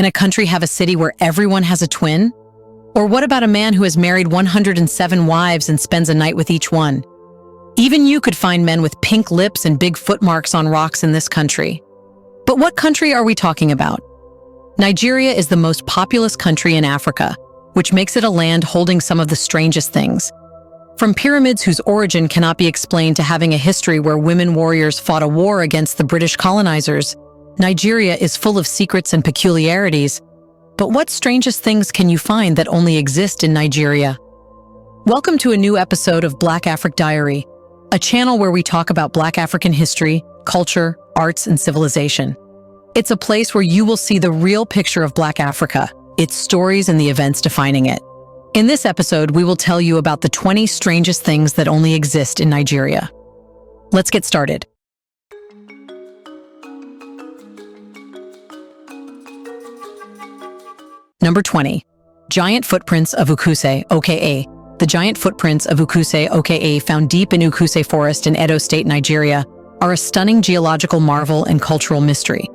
Can a country have a city where everyone has a twin? Or what about a man who has married 107 wives and spends a night with each one? Even you could find men with pink lips and big footmarks on rocks in this country. But what country are we talking about? Nigeria is the most populous country in Africa, which makes it a land holding some of the strangest things. From pyramids whose origin cannot be explained to having a history where women warriors fought a war against the British colonizers, Nigeria is full of secrets and peculiarities. But what strangest things can you find that only exist in Nigeria? Welcome to a new episode of Black Africa Diary, a channel where we talk about Black African history, culture, arts, and civilization. It's a place where you will see the real picture of Black Africa, its stories and the events defining it. In this episode, we will tell you about the 20 strangest things that only exist in Nigeria. Let's get started. Number 20. Giant footprints of Ukuse, aka the giant footprints of Ukuse, aka found deep in Ukuse Forest in Edo State, Nigeria, are a stunning geological marvel and cultural mystery.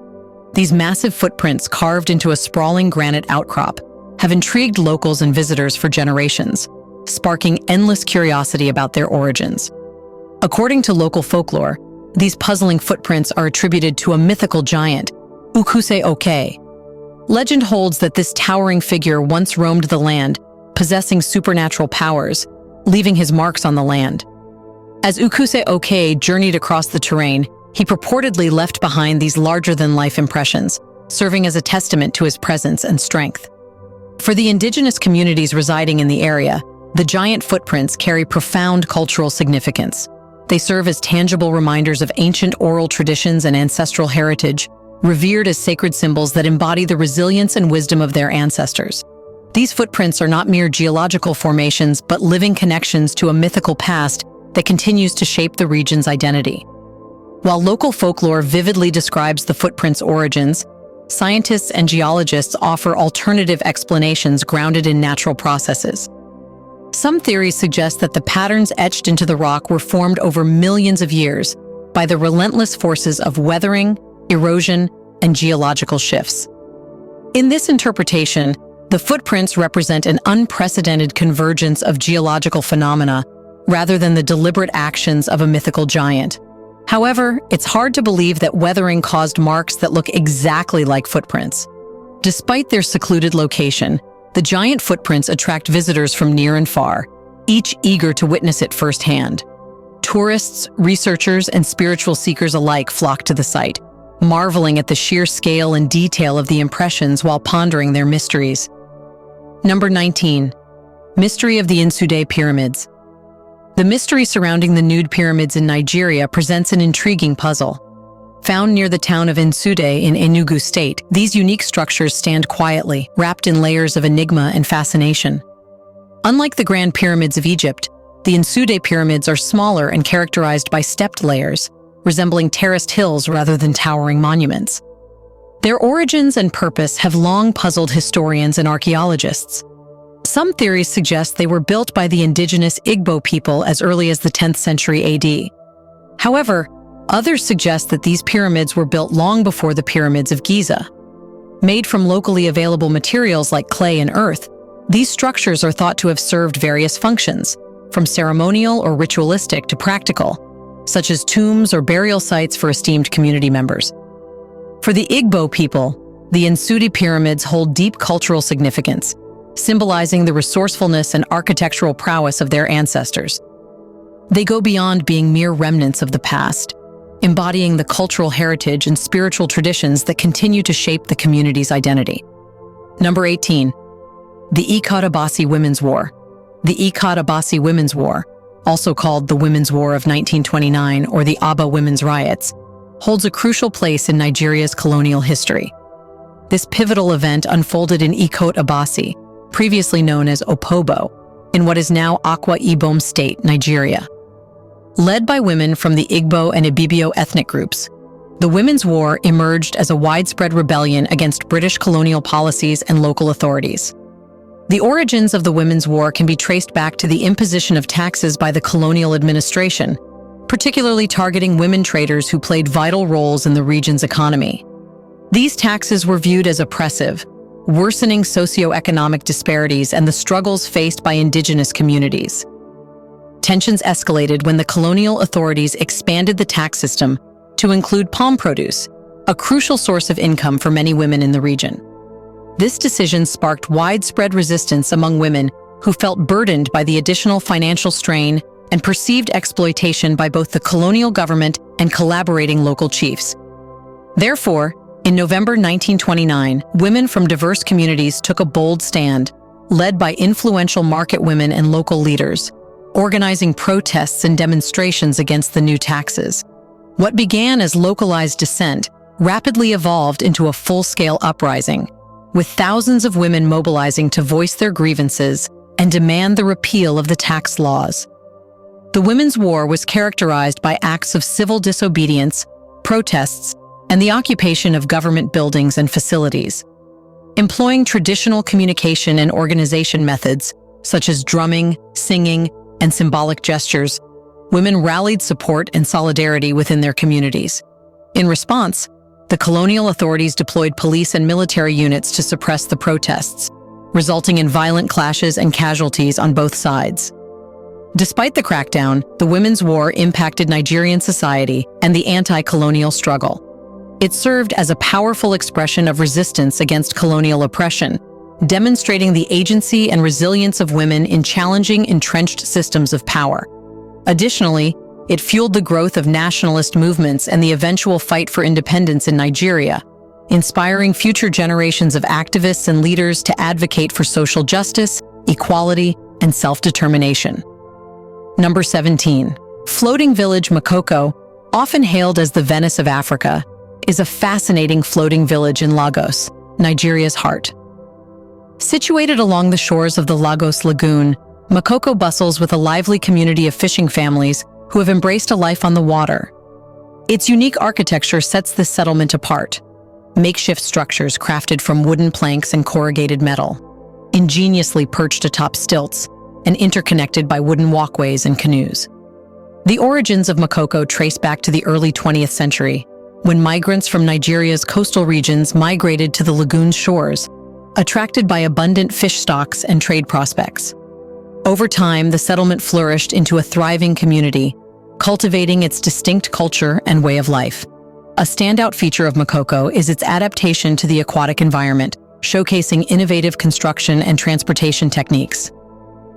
These massive footprints, carved into a sprawling granite outcrop, have intrigued locals and visitors for generations, sparking endless curiosity about their origins. According to local folklore, these puzzling footprints are attributed to a mythical giant, Ukuse Oke. Legend holds that this towering figure once roamed the land, possessing supernatural powers, leaving his marks on the land. As Ukuse Oke journeyed across the terrain, he purportedly left behind these larger-than-life impressions, serving as a testament to his presence and strength. For the indigenous communities residing in the area, the giant footprints carry profound cultural significance. They serve as tangible reminders of ancient oral traditions and ancestral heritage, revered as sacred symbols that embody the resilience and wisdom of their ancestors. These footprints are not mere geological formations, but living connections to a mythical past that continues to shape the region's identity. While local folklore vividly describes the footprints' origins, scientists and geologists offer alternative explanations grounded in natural processes. Some theories suggest that the patterns etched into the rock were formed over millions of years by the relentless forces of weathering, erosion, and geological shifts. In this interpretation, the footprints represent an unprecedented convergence of geological phenomena rather than the deliberate actions of a mythical giant. However, it's hard to believe that weathering caused marks that look exactly like footprints. Despite their secluded location, the giant footprints attract visitors from near and far, each eager to witness it firsthand. Tourists, researchers, and spiritual seekers alike flock to the site, marveling at the sheer scale and detail of the impressions while pondering their mysteries. Number 19. Mystery of the Nsute Pyramids. The mystery surrounding the nude pyramids in Nigeria presents an intriguing puzzle. Found near the town of Nsute in Enugu State, these unique structures stand quietly, wrapped in layers of enigma and fascination. Unlike the Grand Pyramids of Egypt, the Nsute pyramids are smaller and characterized by stepped layers, resembling terraced hills rather than towering monuments. Their origins and purpose have long puzzled historians and archaeologists. Some theories suggest they were built by the indigenous Igbo people as early as the 10th century AD. However, others suggest that these pyramids were built long before the pyramids of Giza. Made from locally available materials like clay and earth, these structures are thought to have served various functions, from ceremonial or ritualistic to practical, such as tombs or burial sites for esteemed community members. For the Igbo people, the Nsute pyramids hold deep cultural significance, symbolizing the resourcefulness and architectural prowess of their ancestors. They go beyond being mere remnants of the past, embodying the cultural heritage and spiritual traditions that continue to shape the community's identity. Number 18. The Ikot Abasi Women's War. The Ikot Abasi Women's War, also called the Women's War of 1929 or the Aba Women's Riots, holds a crucial place in Nigeria's colonial history. This pivotal event unfolded in Ikot Abasi, previously known as Opobo, in what is now Akwa Ibom State, Nigeria. Led by women from the Igbo and Ibibio ethnic groups, the Women's War emerged as a widespread rebellion against British colonial policies and local authorities. The origins of the Women's War can be traced back to the imposition of taxes by the colonial administration, particularly targeting women traders who played vital roles in the region's economy. These taxes were viewed as oppressive, worsening socioeconomic disparities and the struggles faced by indigenous communities. Tensions escalated when the colonial authorities expanded the tax system to include palm produce, a crucial source of income for many women in the region. This decision sparked widespread resistance among women who felt burdened by the additional financial strain and perceived exploitation by both the colonial government and collaborating local chiefs. Therefore, in November 1929, women from diverse communities took a bold stand, led by influential market women and local leaders, organizing protests and demonstrations against the new taxes. What began as localized dissent rapidly evolved into a full-scale uprising, with thousands of women mobilizing to voice their grievances and demand the repeal of the tax laws. The Women's War was characterized by acts of civil disobedience, protests, and the occupation of government buildings and facilities. Employing traditional communication and organization methods, such as drumming, singing, and symbolic gestures, women rallied support and solidarity within their communities. In response, the colonial authorities deployed police and military units to suppress the protests, resulting in violent clashes and casualties on both sides. Despite the crackdown, the Women's War impacted Nigerian society and the anti-colonial struggle. It served as a powerful expression of resistance against colonial oppression, demonstrating the agency and resilience of women in challenging entrenched systems of power. Additionally, it fueled the growth of nationalist movements and the eventual fight for independence in Nigeria, inspiring future generations of activists and leaders to advocate for social justice, equality, and self-determination. Number 17. Floating village Makoko, often hailed as the Venice of Africa, is a fascinating floating village in Lagos, Nigeria's heart. Situated along the shores of the Lagos Lagoon, Makoko bustles with a lively community of fishing families who have embraced a life on the water. Its unique architecture sets this settlement apart. Makeshift structures crafted from wooden planks and corrugated metal, ingeniously perched atop stilts and interconnected by wooden walkways and canoes. The origins of Makoko trace back to the early 20th century, when migrants from Nigeria's coastal regions migrated to the lagoon's shores, attracted by abundant fish stocks and trade prospects. Over time, the settlement flourished into a thriving community, cultivating its distinct culture and way of life. A standout feature of Makoko is its adaptation to the aquatic environment, showcasing innovative construction and transportation techniques.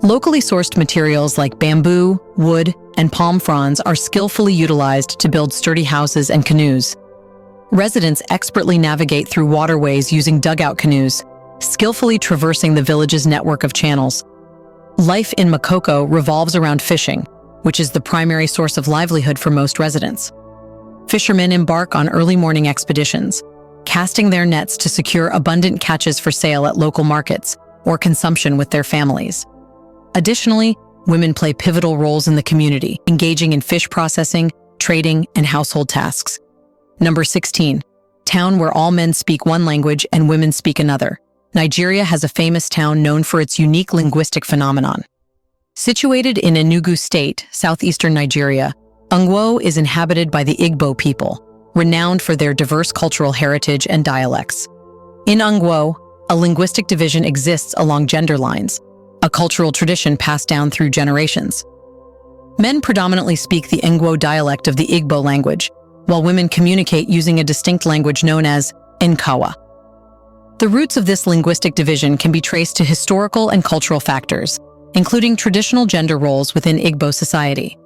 Locally sourced materials like bamboo, wood, and palm fronds are skillfully utilized to build sturdy houses and canoes. Residents expertly navigate through waterways using dugout canoes, skillfully traversing the village's network of channels. Life in Makoko revolves around fishing, which is the primary source of livelihood for most residents. Fishermen embark on early morning expeditions, casting their nets to secure abundant catches for sale at local markets or consumption with their families. Additionally, women play pivotal roles in the community, engaging in fish processing, trading, and household tasks. Number 16. Town where all men speak one language and women speak another. Nigeria has a famous town known for its unique linguistic phenomenon. Situated in Enugu State, southeastern Nigeria, Ngwo is inhabited by the Igbo people, renowned for their diverse cultural heritage and dialects. In Ngwo, a linguistic division exists along gender lines, a cultural tradition passed down through generations. Men predominantly speak the Ngwo dialect of the Igbo language, while women communicate using a distinct language known as Nkawa. The roots of this linguistic division can be traced to historical and cultural factors, including traditional gender roles within Igbo society.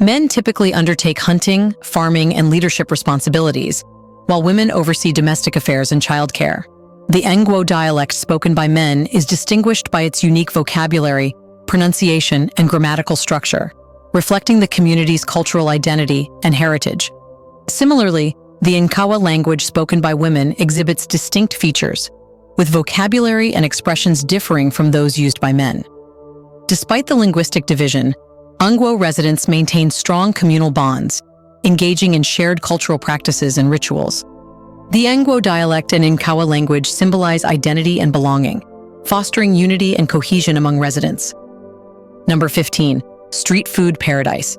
Men typically undertake hunting, farming, and leadership responsibilities, while women oversee domestic affairs and childcare. The Ngwo dialect spoken by men is distinguished by its unique vocabulary, pronunciation, and grammatical structure, reflecting the community's cultural identity and heritage. Similarly, the Nkawa language spoken by women exhibits distinct features, with vocabulary and expressions differing from those used by men. Despite the linguistic division, Ngwo residents maintain strong communal bonds, engaging in shared cultural practices and rituals. The Ngwo dialect and Nkawa language symbolize identity and belonging, fostering unity and cohesion among residents. Number 15. Street food paradise.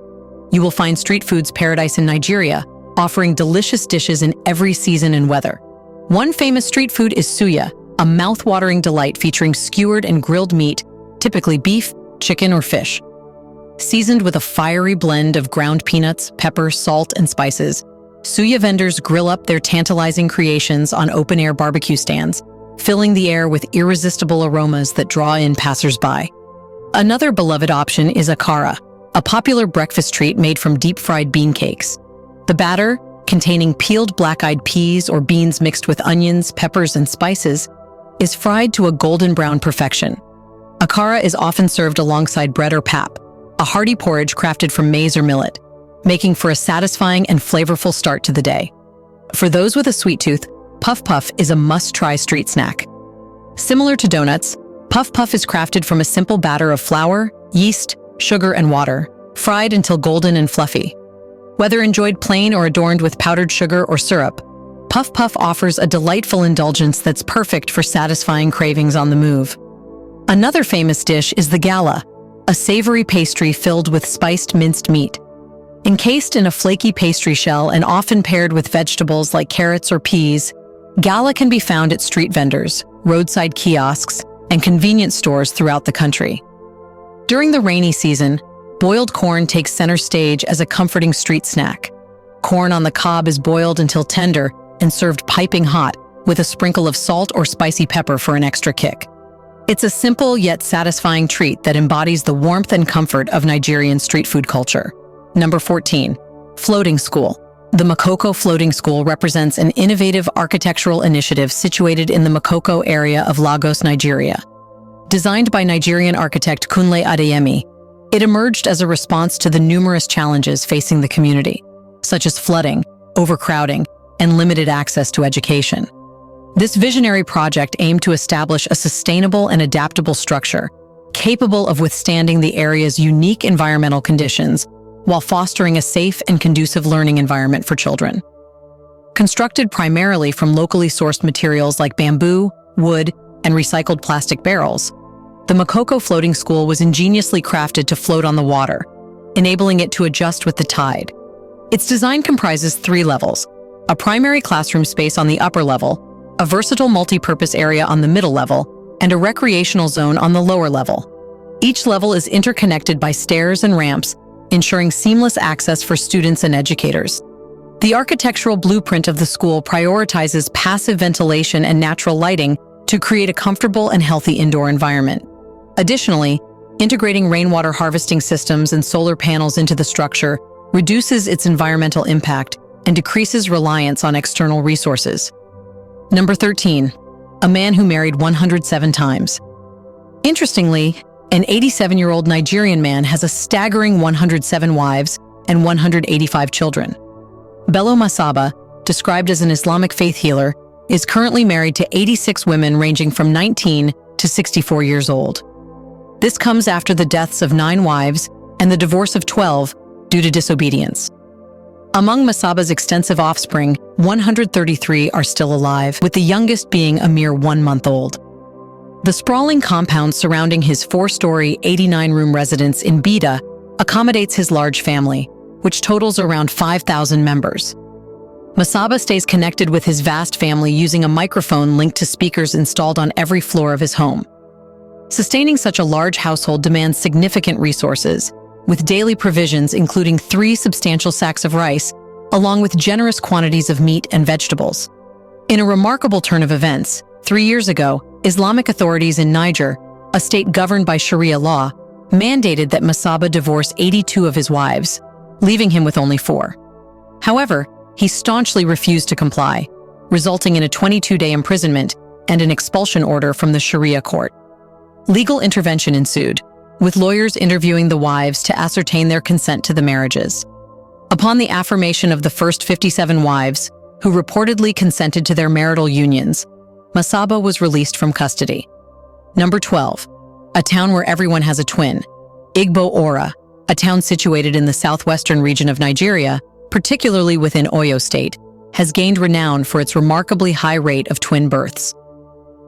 You will find street foods paradise in Nigeria, offering delicious dishes in every season and weather. One famous street food is suya, a mouth-watering delight featuring skewered and grilled meat, typically beef, chicken, or fish. Seasoned with a fiery blend of ground peanuts, pepper, salt, and spices, suya vendors grill up their tantalizing creations on open-air barbecue stands, filling the air with irresistible aromas that draw in passers-by. Another beloved option is akara, a popular breakfast treat made from deep-fried bean cakes. The batter, containing peeled black-eyed peas or beans mixed with onions, peppers, and spices, is fried to a golden brown perfection. Akara is often served alongside bread or pap, a hearty porridge crafted from maize or millet, making for a satisfying and flavorful start to the day. For those with a sweet tooth, puff puff is a must-try street snack. Similar to donuts, puff puff is crafted from a simple batter of flour, yeast, sugar, and water, fried until golden and fluffy. Whether enjoyed plain or adorned with powdered sugar or syrup, puff puff offers a delightful indulgence that's perfect for satisfying cravings on the move. Another famous dish is the gala, a savory pastry filled with spiced minced meat. Encased in a flaky pastry shell and often paired with vegetables like carrots or peas, gala can be found at street vendors, roadside kiosks, and convenience stores throughout the country. During the rainy season, boiled corn takes center stage as a comforting street snack. Corn on the cob is boiled until tender and served piping hot with a sprinkle of salt or spicy pepper for an extra kick. It's a simple yet satisfying treat that embodies the warmth and comfort of Nigerian street food culture. Number 14, Floating School. The Makoko Floating School represents an innovative architectural initiative situated in the Makoko area of Lagos, Nigeria. Designed by Nigerian architect Kunle Adeyemi, it emerged as a response to the numerous challenges facing the community, such as flooding, overcrowding, and limited access to education. This visionary project aimed to establish a sustainable and adaptable structure, capable of withstanding the area's unique environmental conditions, while fostering a safe and conducive learning environment for children. Constructed primarily from locally sourced materials like bamboo, wood, and recycled plastic barrels, the Makoko Floating School was ingeniously crafted to float on the water, enabling it to adjust with the tide. Its design comprises 3 levels: a primary classroom space on the upper level, a versatile multi-purpose area on the middle level, and a recreational zone on the lower level. Each level is interconnected by stairs and ramps, ensuring seamless access for students and educators. The architectural blueprint of the school prioritizes passive ventilation and natural lighting to create a comfortable and healthy indoor environment. Additionally, integrating rainwater harvesting systems and solar panels into the structure reduces its environmental impact and decreases reliance on external resources. Number 13, a man who married 107 times. Interestingly, an 87-year-old Nigerian man has a staggering 107 wives and 185 children. Bello Masaba, described as an Islamic faith healer, is currently married to 86 women ranging from 19 to 64 years old. This comes after the deaths of 9 wives and the divorce of 12 due to disobedience. Among Masaba's extensive offspring, 133 are still alive, with the youngest being a mere 1 month old. The sprawling compound surrounding his 4-story, 89-room residence in Bida accommodates his large family, which totals around 5,000 members. Masaba stays connected with his vast family using a microphone linked to speakers installed on every floor of his home. Sustaining such a large household demands significant resources, with daily provisions including 3 substantial sacks of rice, along with generous quantities of meat and vegetables. In a remarkable turn of events, 3 years ago, Islamic authorities in Niger, a state governed by Sharia law, mandated that Masaba divorce 82 of his wives, leaving him with only 4. However, he staunchly refused to comply, resulting in a 22-day imprisonment and an expulsion order from the Sharia court. Legal intervention ensued, with lawyers interviewing the wives to ascertain their consent to the marriages. Upon the affirmation of the first 57 wives, who reportedly consented to their marital unions, Masaba was released from custody. Number 12, a town where everyone has a twin. Igbo Ora, a town situated in the southwestern region of Nigeria, particularly within Oyo State, has gained renown for its remarkably high rate of twin births.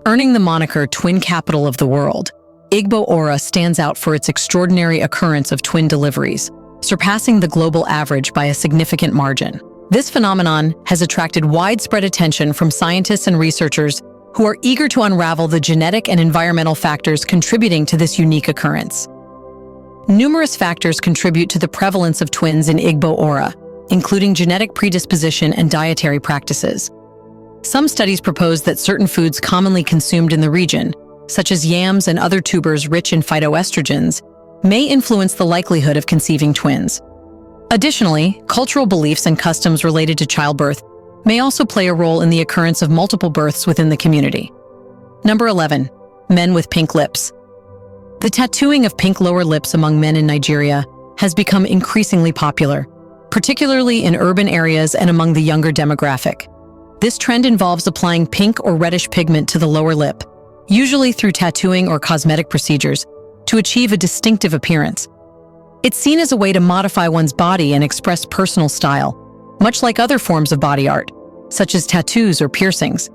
Earning the moniker Twin Capital of the World, Igbo Ora stands out for its extraordinary occurrence of twin deliveries, surpassing the global average by a significant margin. This phenomenon has attracted widespread attention from scientists and researchers who are eager to unravel the genetic and environmental factors contributing to this unique occurrence. Numerous factors contribute to the prevalence of twins in Igbo aura, including genetic predisposition and dietary practices. Some studies propose that certain foods commonly consumed in the region, such as yams and other tubers rich in phytoestrogens, may influence the likelihood of conceiving twins. Additionally, cultural beliefs and customs related to childbirth may also play a role in the occurrence of multiple births within the community. Number 11. Men with pink lips. The tattooing of pink lower lips among men in Nigeria has become increasingly popular, particularly in urban areas and among the younger demographic. This trend involves applying pink or reddish pigment to the lower lip, usually through tattooing or cosmetic procedures, to achieve a distinctive appearance. It's seen as a way to modify one's body and express personal style, much like other forms of body art, such as tattoos or piercings.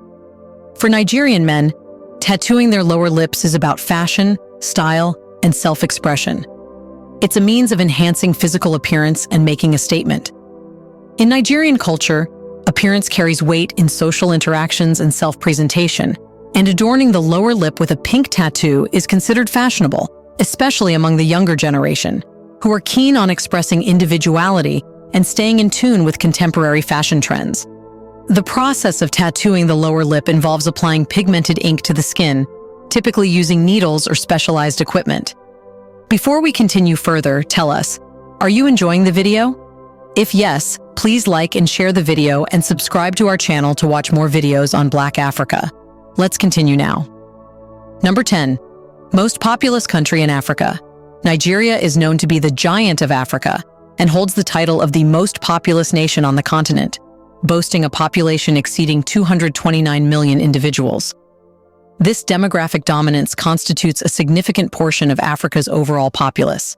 For Nigerian men, tattooing their lower lips is about fashion, style, and self-expression. It's a means of enhancing physical appearance and making a statement. In Nigerian culture, appearance carries weight in social interactions and self-presentation, and adorning the lower lip with a pink tattoo is considered fashionable, especially among the younger generation, who are keen on expressing individuality and staying in tune with contemporary fashion trends. The process of tattooing the lower lip involves applying pigmented ink to the skin, typically using needles or specialized equipment. Before we continue further, tell us, are you enjoying the video? If yes, please like and share the video and subscribe to our channel to watch more videos on Black Africa. Let's continue now. Number 10. Most populous country in Africa. Nigeria is known to be the giant of Africa and holds the title of the most populous nation on the continent, boasting a population exceeding 229 million individuals. This demographic dominance constitutes a significant portion of Africa's overall populace.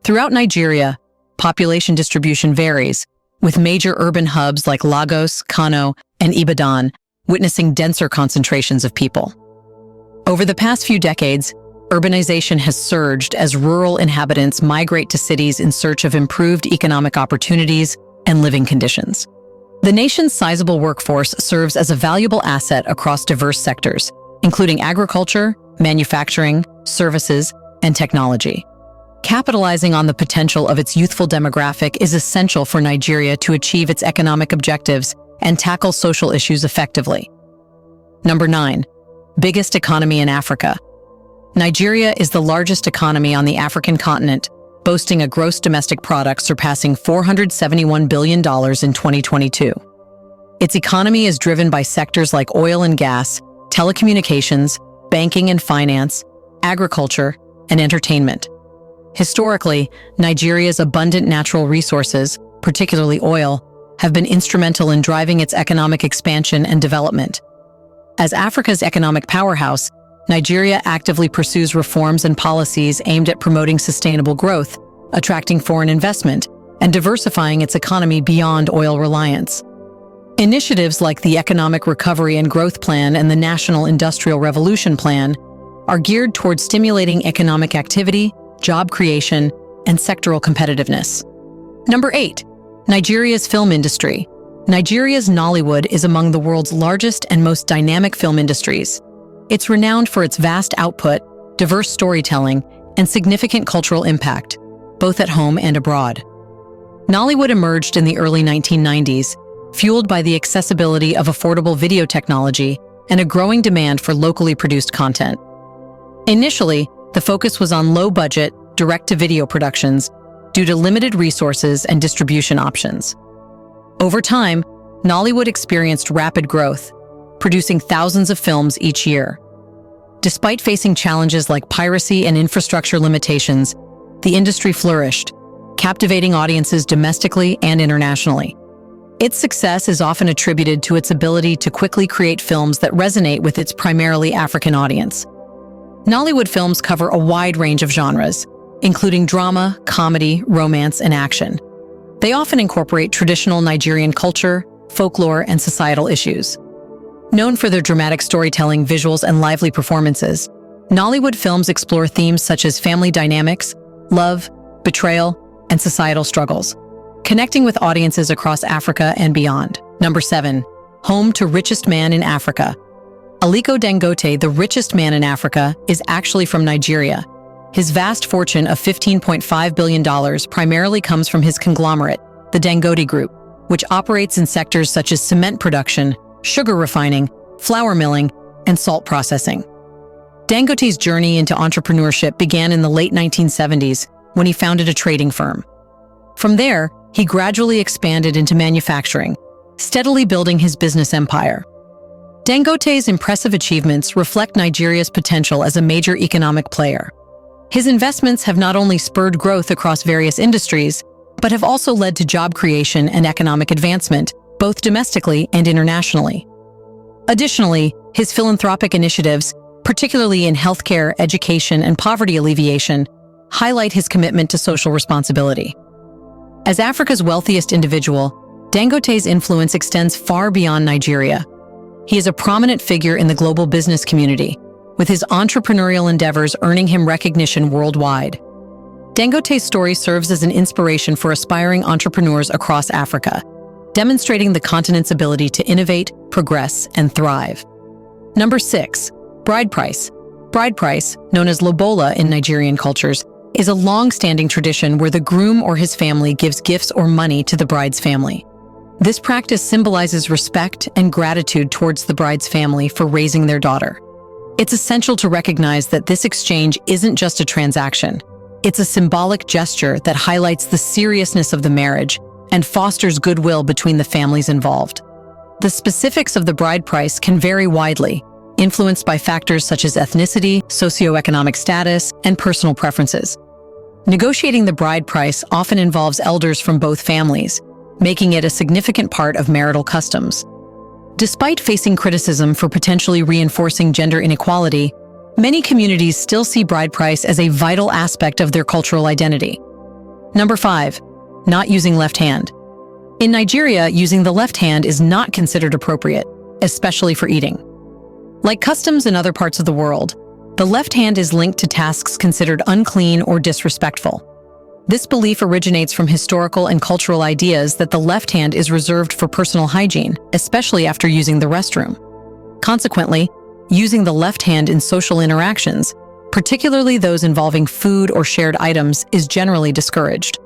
Throughout Nigeria, population distribution varies, with major urban hubs like Lagos, Kano, and Ibadan witnessing denser concentrations of people. Over the past few decades, urbanization has surged as rural inhabitants migrate to cities in search of improved economic opportunities and living conditions. The nation's sizable workforce serves as a valuable asset across diverse sectors, including agriculture, manufacturing, services, and technology. Capitalizing on the potential of its youthful demographic is essential for Nigeria to achieve its economic objectives and tackle social issues effectively. Number 9. Biggest economy in Africa. Nigeria is the largest economy on the African continent, boasting a gross domestic product surpassing $471 billion in 2022. Its economy is driven by sectors like oil and gas, telecommunications, banking and finance, agriculture, and entertainment. Historically, Nigeria's abundant natural resources, particularly oil, have been instrumental in driving its economic expansion and development. As Africa's economic powerhouse, Nigeria actively pursues reforms and policies aimed at promoting sustainable growth, attracting foreign investment, and diversifying its economy beyond oil reliance. Initiatives like the Economic Recovery and Growth Plan and the National Industrial Revolution Plan are geared towards stimulating economic activity, job creation, and sectoral competitiveness. Number 8. Nigeria's film industry. Nigeria's Nollywood is among the world's largest and most dynamic film industries. It's renowned for its vast output, diverse storytelling, and significant cultural impact, both at home and abroad. Nollywood emerged in the early 1990s, fueled by the accessibility of affordable video technology and a growing demand for locally produced content. Initially, the focus was on low-budget, direct-to-video productions due to limited resources and distribution options. Over time, Nollywood experienced rapid growth, producing thousands of films each year. Despite facing challenges like piracy and infrastructure limitations, the industry flourished, captivating audiences domestically and internationally. Its success is often attributed to its ability to quickly create films that resonate with its primarily African audience. Nollywood films cover a wide range of genres, including drama, comedy, romance, and action. They often incorporate traditional Nigerian culture, folklore, and societal issues. Known for their dramatic storytelling, visuals, and lively performances, Nollywood films explore themes such as family dynamics, love, betrayal, and societal struggles, connecting with audiences across Africa and beyond. Number 7. Home to richest man in Africa. Aliko Dangote, the richest man in Africa, is actually from Nigeria. His vast fortune of $15.5 billion primarily comes from his conglomerate, the Dangote Group, which operates in sectors such as cement production, sugar refining, flour milling, and salt processing. Dangote's journey into entrepreneurship began in the late 1970s when he founded a trading firm. From there, he gradually expanded into manufacturing, steadily building his business empire. Dangote's impressive achievements reflect Nigeria's potential as a major economic player. His investments have not only spurred growth across various industries, but have also led to job creation and economic advancement, both domestically and internationally. Additionally, his philanthropic initiatives, particularly in healthcare, education, and poverty alleviation, highlight his commitment to social responsibility. As Africa's wealthiest individual, Dangote's influence extends far beyond Nigeria. He is a prominent figure in the global business community, with his entrepreneurial endeavors earning him recognition worldwide. Dangote's story serves as an inspiration for aspiring entrepreneurs across Africa, demonstrating the continent's ability to innovate, progress, and thrive. Number 6. Bride price. Bride price, known as lobola in Nigerian cultures, is a long-standing tradition where the groom or his family gives gifts or money to the bride's family. This practice symbolizes respect and gratitude towards the bride's family for raising their daughter. It's essential to recognize that this exchange isn't just a transaction. It's a symbolic gesture that highlights the seriousness of the marriage and fosters goodwill between the families involved. The specifics of the bride price can vary widely, influenced by factors such as ethnicity, socioeconomic status, and personal preferences. Negotiating the bride price often involves elders from both families, making it a significant part of marital customs. Despite facing criticism for potentially reinforcing gender inequality, many communities still see bride price as a vital aspect of their cultural identity. Number 5. Not using left hand. In Nigeria, using the left hand is not considered appropriate, especially for eating. Like customs in other parts of the world, the left hand is linked to tasks considered unclean or disrespectful. This belief originates from historical and cultural ideas that the left hand is reserved for personal hygiene, especially after using the restroom. Consequently, using the left hand in social interactions, particularly those involving food or shared items, is generally discouraged.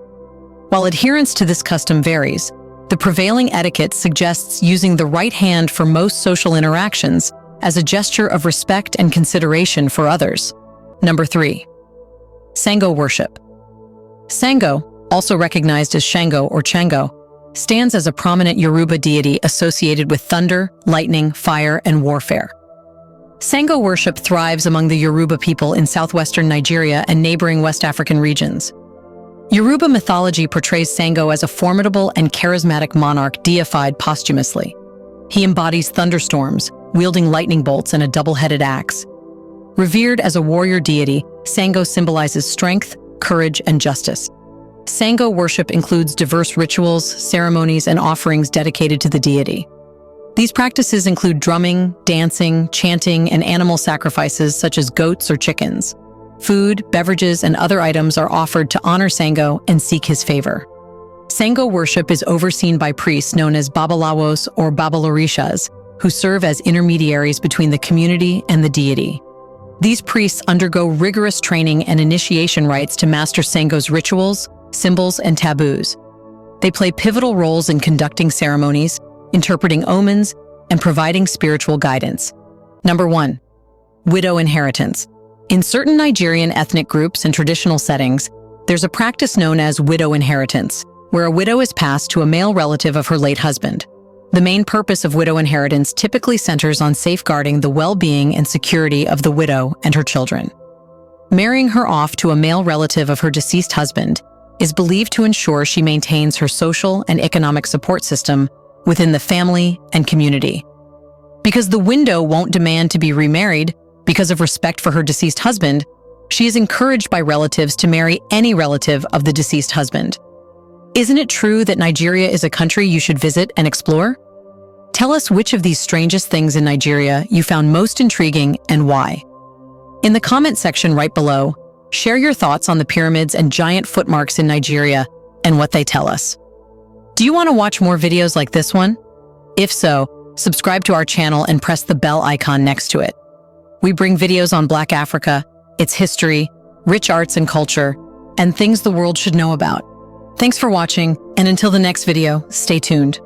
While adherence to this custom varies, the prevailing etiquette suggests using the right hand for most social interactions as a gesture of respect and consideration for others. Number 3. Sango worship. Sango, also recognized as Shango or Chango, stands as a prominent Yoruba deity associated with thunder, lightning, fire, and warfare. Sango worship thrives among the Yoruba people in southwestern Nigeria and neighboring West African regions. Yoruba mythology portrays Sango as a formidable and charismatic monarch deified posthumously. He embodies thunderstorms, wielding lightning bolts and a double-headed axe. Revered as a warrior deity, Sango symbolizes strength, courage, and justice. Sango worship includes diverse rituals, ceremonies, and offerings dedicated to the deity. These practices include drumming, dancing, chanting, and animal sacrifices such as goats or chickens. Food, beverages, and other items are offered to honor Sango and seek his favor. Sango worship is overseen by priests known as babalawos or babalorishas, who serve as intermediaries between the community and the deity. These priests undergo rigorous training and initiation rites to master Sango's rituals, symbols, and taboos. They play pivotal roles in conducting ceremonies, interpreting omens, and providing spiritual guidance. Number 1. Widow inheritance. In certain Nigerian ethnic groups and traditional settings, there's a practice known as widow inheritance, where a widow is passed to a male relative of her late husband. The main purpose of widow inheritance typically centers on safeguarding the well-being and security of the widow and her children. Marrying her off to a male relative of her deceased husband is believed to ensure she maintains her social and economic support system within the family and community. Because the widow won't demand to be remarried because of respect for her deceased husband, she is encouraged by relatives to marry any relative of the deceased husband. Isn't it true that Nigeria is a country you should visit and explore? Tell us which of these strangest things in Nigeria you found most intriguing and why. In the comment section right below, share your thoughts on the pyramids and giant footmarks in Nigeria and what they tell us. Do you want to watch more videos like this one? If so, subscribe to our channel and press the bell icon next to it. We bring videos on Black Africa, its history, rich arts and culture, and things the world should know about. Thanks for watching, and until the next video, stay tuned.